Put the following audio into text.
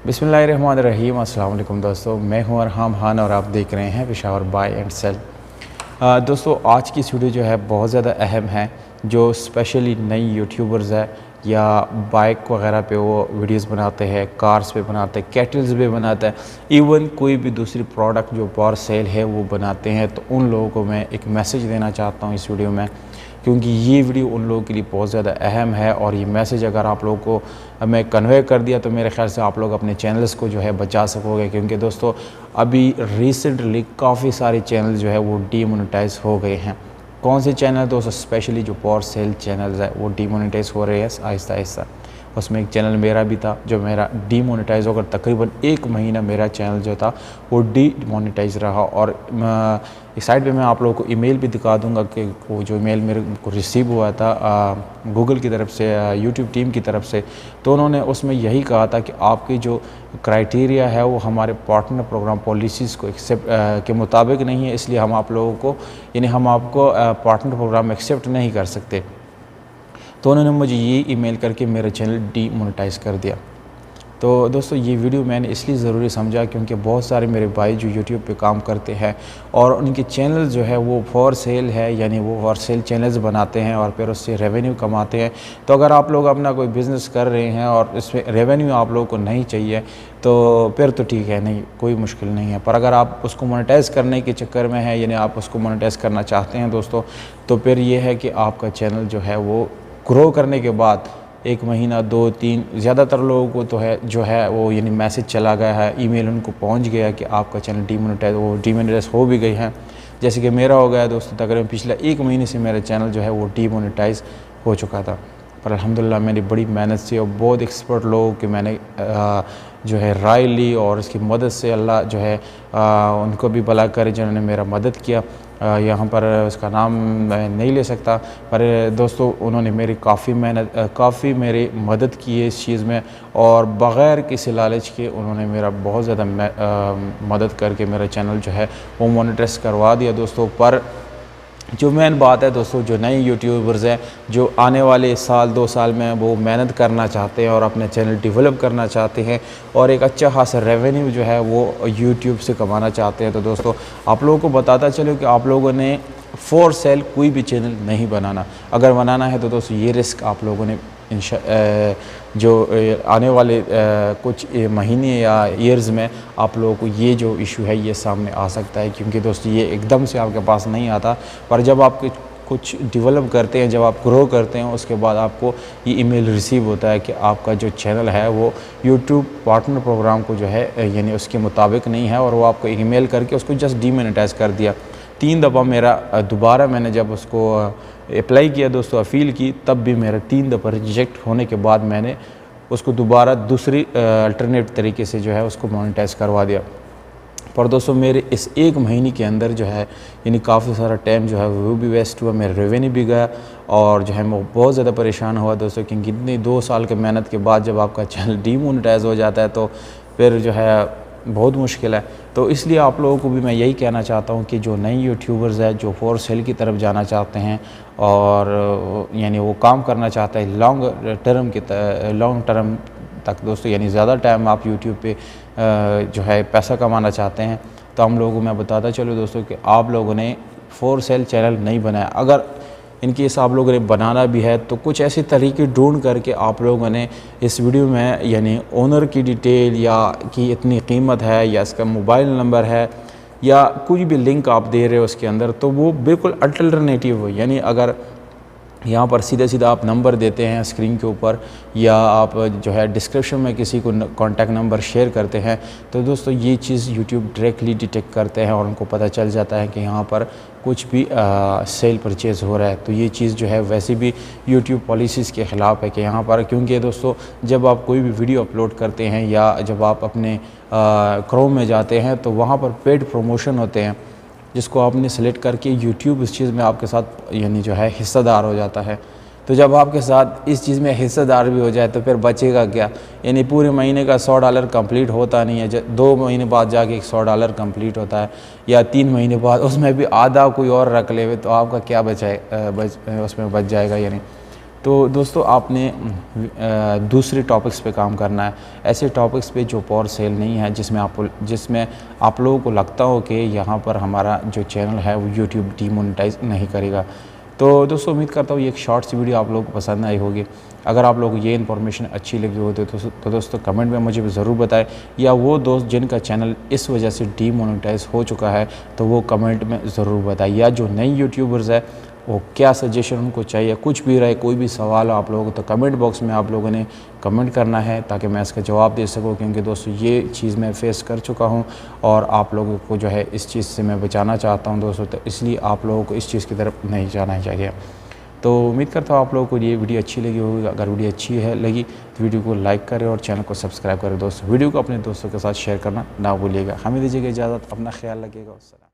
बिस्मिल्लाहिर्रहमानिर्रहीम। अस्सलाम वालेकुम दोस्तों, मैं हूं अरहम खान और आप देख रहे हैं पेशावर बाय एंड सेल। दोस्तों, आज की वीडियो जो है बहुत ज़्यादा अहम है। जो स्पेशली नई यूट्यूबर्स है या बाइक वगैरह पे वो वीडियोस बनाते हैं, कार्स पे बनाते हैं, कैटल्स पे बनाते हैं, इवन कोई भी दूसरी प्रोडक्ट जो फॉर सेल है वो बनाते हैं, तो उन लोगों को मैं एक मैसेज देना चाहता हूँ इस वीडियो में, क्योंकि ये वीडियो उन लोगों के लिए बहुत ज़्यादा अहम है। और ये मैसेज अगर आप लोगों को मैं कन्वे कर दिया तो मेरे ख्याल से आप लोग अपने चैनल्स को जो है बचा सकोगे, क्योंकि दोस्तों अभी रिसेंटली काफ़ी सारे चैनल जो है वो डीमोनेटाइज हो गए हैं। कौन से चैनल दोस्तों? स्पेशली जो फॉर सेल चैनल्स है वो डीमोनेटाइज हो रहे हैं आहिस्ता आहिस्ता। उसमें एक चैनल मेरा भी था जो मेरा डीमोनेटाइज होकर तकरीबन 1 महीना मेरा चैनल जो था वो डीमोनेटाइज रहा। और इस साइड पे मैं आप लोगों को ईमेल भी दिखा दूंगा कि वो जो ईमेल मेरे को रिसीव हुआ था गूगल की तरफ से, यूट्यूब टीम की तरफ से, तो उन्होंने उसमें यही कहा था कि आपकी जो क्राइटेरिया है वो हमारे पार्टनर प्रोग्राम पॉलिसीज़ को एक्सेप्ट के मुताबिक नहीं है, इसलिए हम आप लोगों को यानी हम आपको पार्टनर प्रोग्राम एक्सेप्ट नहीं कर सकते। तो उन्होंने मुझे ये ईमेल करके मेरा चैनल डीमोनेटाइज कर दिया। तो दोस्तों ये वीडियो मैंने इसलिए ज़रूरी समझा क्योंकि बहुत सारे मेरे भाई जो यूट्यूब पे काम करते हैं और उनके चैनल जो है वो फॉर सेल है, यानी वो फॉर सेल चैनल्स बनाते हैं और फिर उससे रेवेन्यू कमाते हैं। तो अगर आप लोग अपना कोई बिज़नेस कर रहे हैं और इसमें रेवेन्यू आप लोगों को नहीं चाहिए तो फिर तो ठीक है, नहीं कोई मुश्किल नहीं है। पर अगर आप उसको मोनेटाइज़ करने के चक्कर में है, यानी आप उसको मोनेटाइज़ करना चाहते हैं दोस्तों, तो फिर ये है कि आपका चैनल जो है वो ग्रो करने के बाद 1 महीना 2-3 ज़्यादातर लोगों को तो है जो है वो यानी मैसेज चला गया है, ईमेल उनको पहुंच गया कि आपका चैनल डीमोनेटाइज हो भी गई है। जैसे कि मेरा हो गया दोस्तों, तकरीबन पिछले 1 महीने से मेरा चैनल जो है वो डीमोनेटाइज हो चुका था। पर अल्हम्दुलिल्लाह मेरी बड़ी मेहनत से और बहुत एक्सपर्ट लोगों की मैंने जो है राय ली और इसकी मदद से अल्लाह जो है उनको भी भला करे जिन्होंने मेरा मदद किया। यहाँ पर उसका नाम मैं नहीं ले सकता, पर दोस्तों उन्होंने मेरी काफ़ी मेरी मदद की है इस चीज़ में, और बग़ैर किसी लालच के उन्होंने मेरा बहुत ज़्यादा मदद करके मेरा चैनल जो है वो मोनेटाइज करवा दिया दोस्तों। पर जो मेन बात है दोस्तों, जो नए यूट्यूबर्स हैं जो आने वाले साल 2 साल में वो मेहनत करना चाहते हैं और अपने चैनल डेवलप करना चाहते हैं और एक अच्छा खासा रेवेन्यू जो है वो यूट्यूब से कमाना चाहते हैं, तो दोस्तों आप लोगों को बताता चलो कि आप लोगों ने फॉर सेल कोई भी चैनल नहीं बनाना। अगर बनाना है तो दोस्तों ये रिस्क आप लोगों ने जो आने वाले कुछ महीने या ईयर्स में आप लोगों को ये जो इशू है ये सामने आ सकता है, क्योंकि दोस्तों ये एकदम से आपके पास नहीं आता। पर जब आप कुछ डेवलप करते हैं, जब आप ग्रो करते हैं, उसके बाद आपको ये ईमेल रिसीव होता है कि आपका जो चैनल है वो यूट्यूब पार्टनर प्रोग्राम को जो है यानी उसके मुताबिक नहीं है, और वो आपको ईमेल करके उसको जस्ट डीमोनेटाइज कर दिया। 3 दफ़ा मेरा दोबारा मैंने जब उसको अप्लाई किया दोस्तों, अपील की, तब भी मेरा 3 दफ़ा रिजेक्ट होने के बाद मैंने उसको दोबारा दूसरी अल्टरनेट तरीके से जो है उसको मोनेटाइज करवा दिया। पर दोस्तों मेरे इस 1 महीने के अंदर जो है यानी काफ़ी सारा टाइम जो है वो भी वेस्ट हुआ, मेरा रेवेन्यू भी गया और जो है मैं बहुत ज़्यादा परेशान हुआ दोस्तों, क्योंकि इतनी 2 साल के मेहनत के बाद जब आपका चैनल डीमोनेटाइज हो जाता है तो फिर जो है बहुत मुश्किल है। तो इसलिए आप लोगों को भी मैं यही कहना चाहता हूँ कि जो नई यूट्यूबर्स है जो फॉर सेल की तरफ जाना चाहते हैं और यानी वो काम करना चाहते हैं लॉन्ग टर्म तक दोस्तों, यानी ज़्यादा टाइम आप यूट्यूब पे जो है पैसा कमाना चाहते हैं, तो हम लोगों को मैं बताता चलो दोस्तों कि आप लोगों ने फॉर सेल चैनल नहीं बनाया। अगर इनकेस आप लोगों ने बनाना भी है तो कुछ ऐसे तरीके ढूंढ करके आप लोगों ने इस वीडियो में यानी ओनर की डिटेल या कि इतनी कीमत है या इसका मोबाइल नंबर है या कोई भी लिंक आप दे रहे हो उसके अंदर, तो वो बिल्कुल अल्टरनेटिव हो। यानी अगर यहाँ पर सीधा आप नंबर देते हैं स्क्रीन के ऊपर या आप जो है डिस्क्रिप्शन में किसी को कॉन्टैक्ट नंबर शेयर करते हैं, तो दोस्तों ये चीज़ यूट्यूब डायरेक्टली डिटेक्ट करते हैं और उनको पता चल जाता है कि यहाँ पर कुछ भी सेल परचेज़ हो रहा है। तो ये चीज़ जो है वैसे भी यूट्यूब पॉलिसीज़ के ख़िलाफ़ है कि यहाँ पर, क्योंकि दोस्तों जब आप कोई भी वीडियो अपलोड करते हैं या जब आप अपने क्रोम में जाते हैं तो वहाँ पर पेड प्रमोशन होते हैं जिसको आपने सेलेक्ट करके यूट्यूब इस चीज़ में आपके साथ यानी जो है हिस्सेदार हो जाता है। तो जब आपके साथ इस चीज़ में हिस्सेदार भी हो जाए तो फिर बचेगा क्या? यानी पूरे महीने का $100 कंप्लीट होता नहीं है, 2 महीने बाद जाके $100 कंप्लीट होता है या 3 महीने बाद, उसमें भी आधा कोई और रख ले तो आपका क्या उसमें बच जाएगा यानी। तो दोस्तों आपने दूसरे टॉपिक्स पे काम करना है, ऐसे टॉपिक्स पे जो फॉर सेल नहीं है, जिसमें आप लोगों को लगता हो कि यहाँ पर हमारा जो चैनल है वो यूट्यूब डीमोनेटाइज नहीं करेगा। तो दोस्तों उम्मीद करता हूँ ये एक शॉर्ट सी वीडियो आप लोगों को पसंद आई होगी। अगर आप लोगों को ये इन्फॉर्मेशन अच्छी लगी हो तो दोस्तों कमेंट में मुझे ज़रूर बताएं, या वो दोस्त जिनका चैनल इस वजह से डीमोनेटाइज हो चुका है तो वो कमेंट में ज़रूर बताएं, या जो नई यूट्यूबर्स है वो क्या सजेशन उनको चाहिए, कुछ भी रहे, कोई भी सवाल हो आप लोगों को तो कमेंट बॉक्स में आप लोगों ने कमेंट करना है ताकि मैं इसका जवाब दे सकूं। क्योंकि दोस्तों ये चीज़ मैं फेस कर चुका हूं और आप लोगों को जो है इस चीज़ से मैं बचाना चाहता हूं दोस्तों, तो इसलिए आप लोगों को इस चीज़ की तरफ नहीं जाना चाहिए। तो उम्मीद करता हूँ आप लोगों को ये वीडियो अच्छी लगी होगी। अगर वीडियो अच्छी लगी तो वीडियो को लाइक करें और चैनल को सब्सक्राइब करें दोस्तों। वीडियो को अपने दोस्तों के साथ शेयर करना ना भूलिएगा। हमें दीजिएगा इजाज़त, अपना ख्याल रखिएगा।